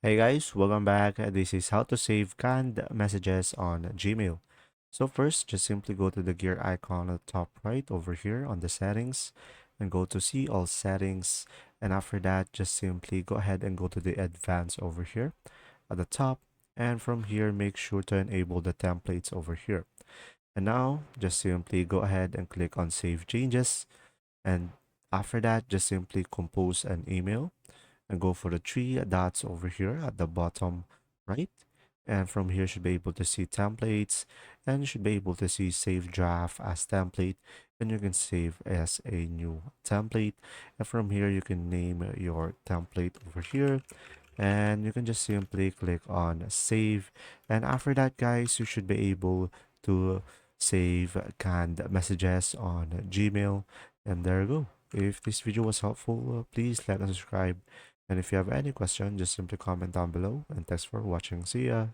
Hey guys, welcome back. This is how to save canned messages on Gmail. So first, just simply go to the gear icon at the top right over here on the settings and go to see all settings. And after that, just simply go ahead and go to the advanced over here at the top. And from here, make sure to enable the templates over here. And now just simply go ahead and click on save changes. And after that, just simply compose an email and go for the three dots over here at the bottom right. And from here, you should be able to see templates and you should be able to see save draft as template. And you can save as a new template. And from here, you can name your template over here. And you can just simply click on save. And after that, guys, you should be able to save canned messages on Gmail. And there you go. If this video was helpful, please like and subscribe. And if you have any question, just simply comment down below. And thanks for watching. See ya.